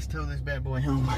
let's tow this bad boy home.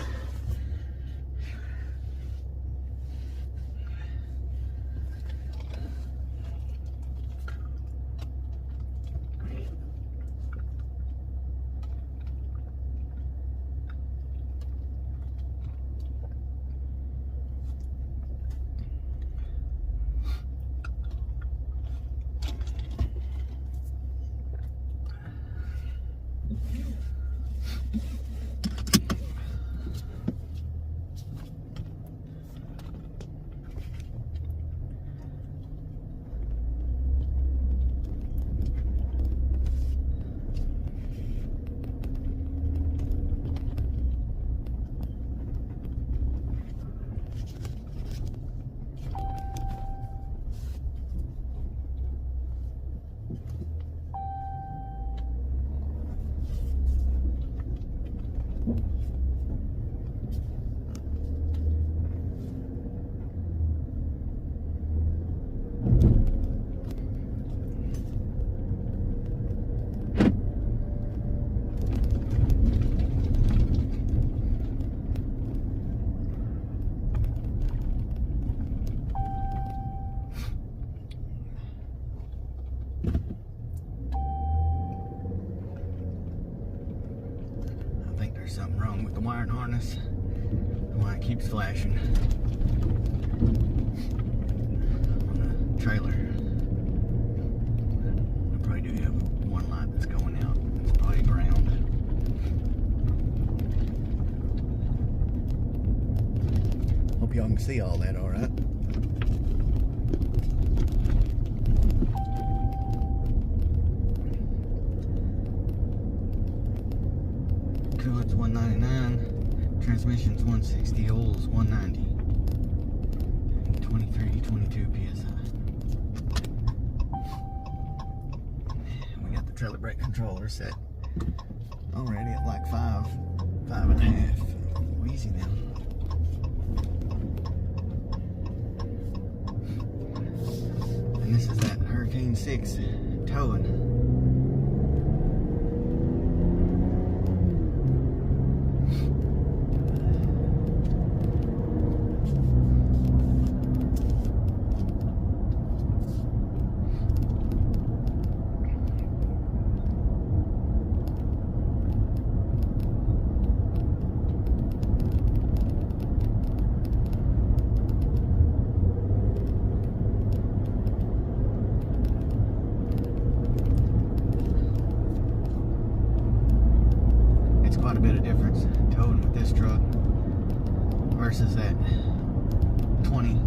Something wrong with the wiring harness. Why it keeps flashing on the trailer. I probably do have one light that's going out. It's probably ground. Hope y'all can see all that all right. Coolant's 199, transmission's 160, oil's 190, 23, 22 psi. We got the trailer brake controller set already at like 5.5. Easy now. And this is that Hurricane 6 towing. Quite a bit of difference towing with this truck versus that 20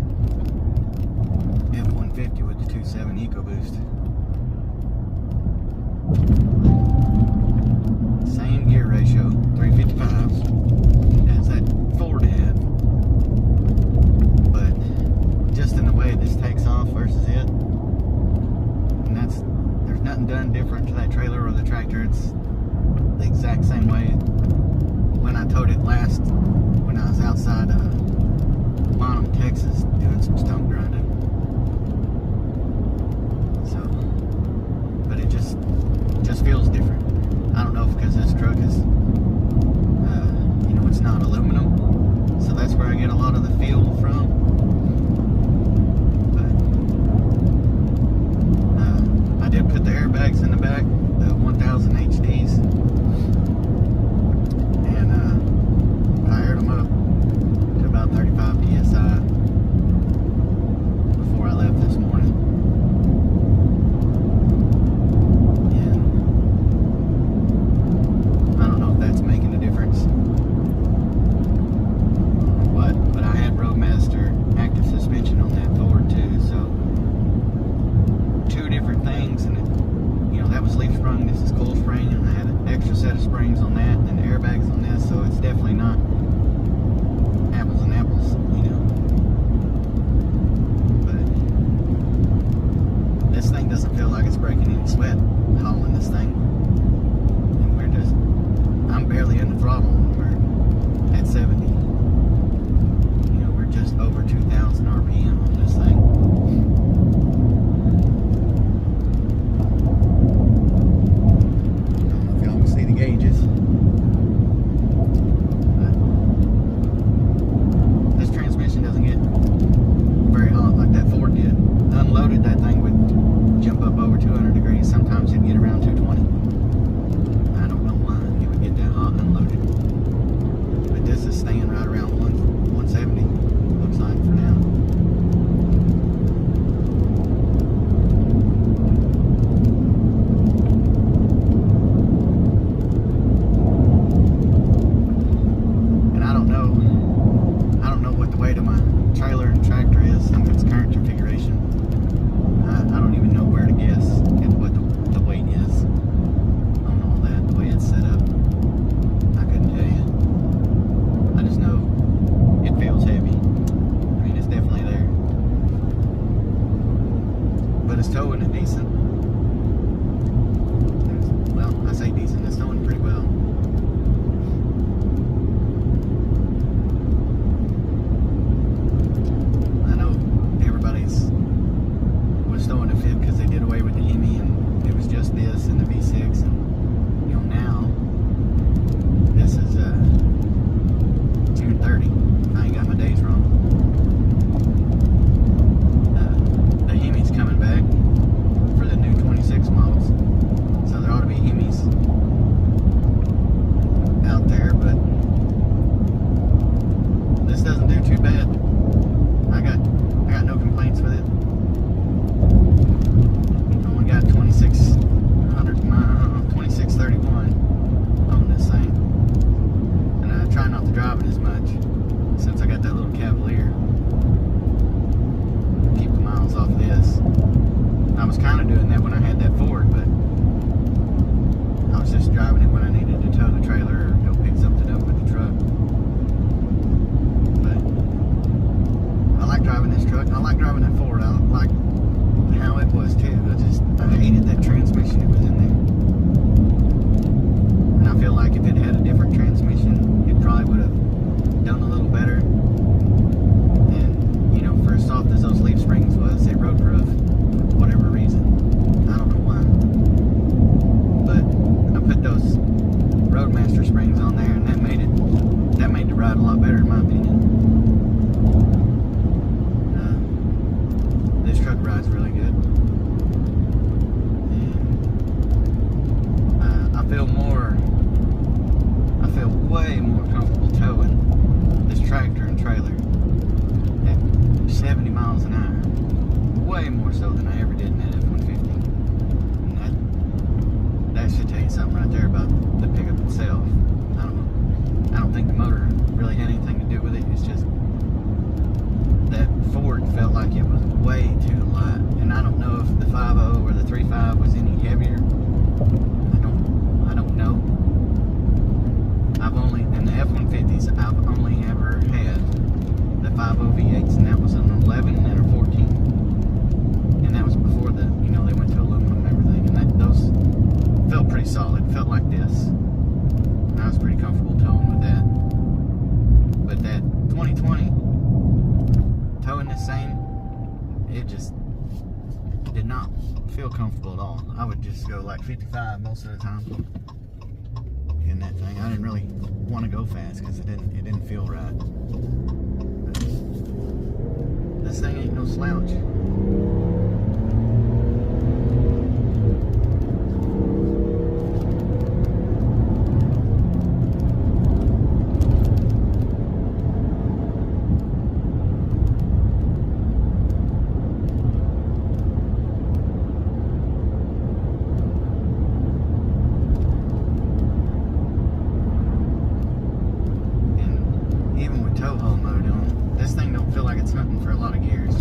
F-150 with the 2.7 EcoBoost. Same gear ratio, 355 as that Ford had, but just in the way this takes off versus it, and there's nothing done different to that trailer or the tractor. It's the exact same way when I towed it last when I was outside Monum, Texas, doing some stump grinding. So, but it just feels different. I don't know if because this truck is, it's not aluminum, so that's where I get a lot of the feel from. But I did put the airbags in the back, the 1000 HDs. Fired them up to about 35 psi. but it's towing it decent. Well, I say decent, it's towing pretty well. I know everybody's was throwing a fit because they did away with the Hemi and it was just this and the V6, and you know, now this is June 30. I ain't got my days wrong. The Hemi's coming back for the new 26 models, so there ought to be Hemis out there, but this doesn't do too bad. I got no complaints with it. Only got 2600 miles, 2631 on this thing, and I try not to drive it as much since I got that little Cavalier. Keep the miles off this. I was kind of doing that when I had that Ford, but I was just driving it when I needed to tow the trailer or go pick something up with the truck. But I like driving this truck. I like driving that Ford. I like how it was too. I hated that transmission that was in there. And I feel like if it had a different transmission, it probably would have done a little better. And, you know, for as soft as those leaf springs was, they rode rough for whatever reason. I don't know why. But I put those Roadmaster springs on there, and that made the ride a lot better in my opinion. This truck rides really good. And I feel way more comfortable towing this tractor and trailer at 70 miles an hour. Way more so than I ever did in that F-150. And that should tell you something right there about the pickup itself. I don't think the motor really had anything to do with it. It's just that Ford felt like it was way too light. And I don't know if the 5.0 or the 3.5 was any heavier. I don't know. In the F-150s, I've only ever had the 5.0 V8s, and that was an 11 and a 14. And that was before they went to aluminum and everything. And those felt pretty solid. Felt like this. And I was pretty comfortable towing with that. But that 2020, towing this thing, it just did not feel comfortable at all. I would just go like 55 most of the time in that thing. I didn't really want to go fast because it didn't feel right. But this thing ain't no slouch. Tow haul mode on, this thing don't feel like it's hunting for a lot of gears.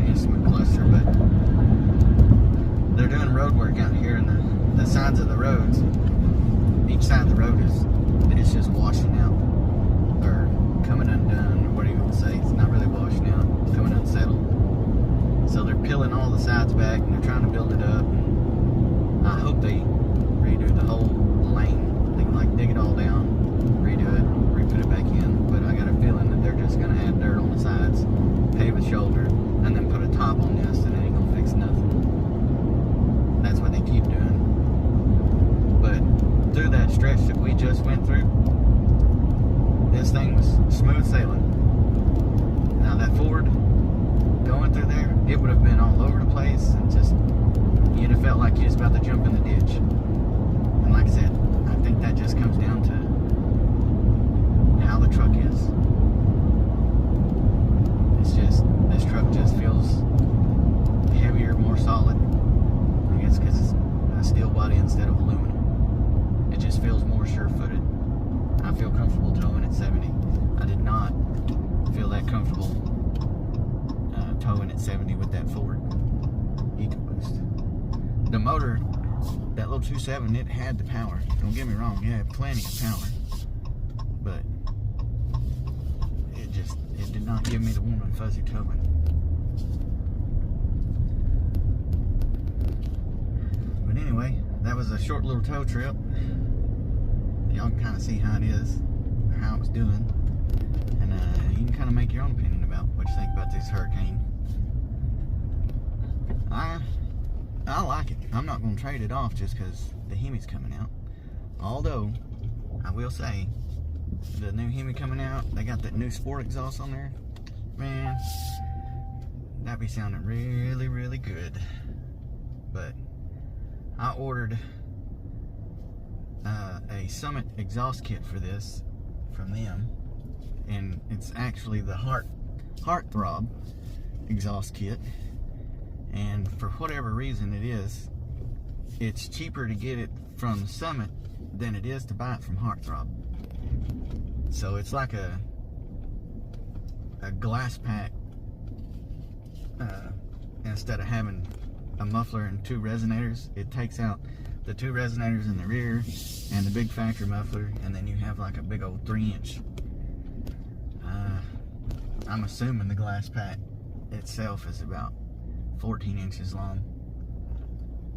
instrument cluster, but they're doing road work out here, and the sides of the roads, each side of the road it's just washing out, or coming undone, or what do you want to say? It's not really washing out, it's coming unsettled. So they're peeling all the sides back, and they're trying to build it up. And I hope they redo the whole lane. They can like dig it all down, redo it, re-put it back in. But I got a feeling that they're just gonna add dirt on the sides, pave a shoulder, and then put a top on this, and it ain't gonna fix nothing. That's what they keep doing. But through that stretch that we just went through, this thing was smooth sailing. Now that Ford going through there, it would have been all over the place, and just you'd have felt like you was about to jump in the ditch. And like I said, I think that just comes down to how the truck is. It's just, this truck just feels heavier, more solid. I guess because it's a steel body instead of aluminum. It just feels more sure-footed. I feel comfortable towing at 70. I did not feel that comfortable towing at 70 with that Ford EcoBoost. The motor, that little 2.7, it had the power. Don't get me wrong, it had plenty of power. But it did not give me the warm and fuzzy towing. But anyway, that was a short little tow trip. Y'all can kind of see how it is, or how it's doing. And you can kind of make your own opinion about what you think about this Hurricane. I like it. I'm not going to trade it off just because the Hemi's coming out. Although, I will say, the new Hemi coming out, they got that new Sport exhaust on there. Man, that be sounding really, really good. But I ordered a Summit exhaust kit for this from them, and it's actually the Heartthrob exhaust kit. And for whatever reason it's cheaper to get it from Summit than it is to buy it from Heartthrob. So it's like a glass pack, instead of having a muffler and two resonators. It takes out the two resonators in the rear and the big factory muffler, and then you have like a big old 3-inch. I'm assuming the glass pack itself is about 14 inches long,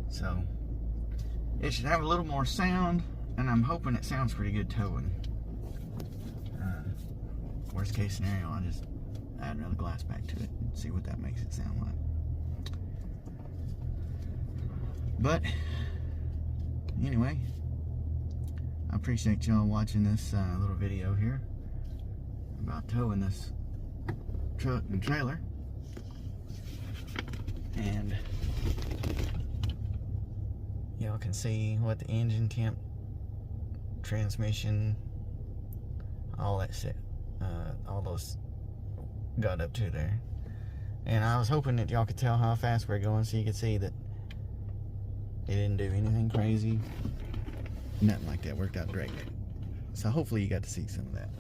so it should have a little more sound, and I'm hoping it sounds pretty good towing. Worst case scenario, I'll just add another glass pack to it and see what that makes it sound like. But anyway, I appreciate y'all watching this little video here about towing this truck and trailer. And y'all can see what the engine temp, transmission, all that shit, all those got up to there. And I was hoping that y'all could tell how fast we're going, so you could see that it didn't do anything crazy, nothing like that. Worked out great. So hopefully you got to see some of that.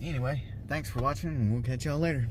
Anyway, thanks for watching, and we'll catch y'all later.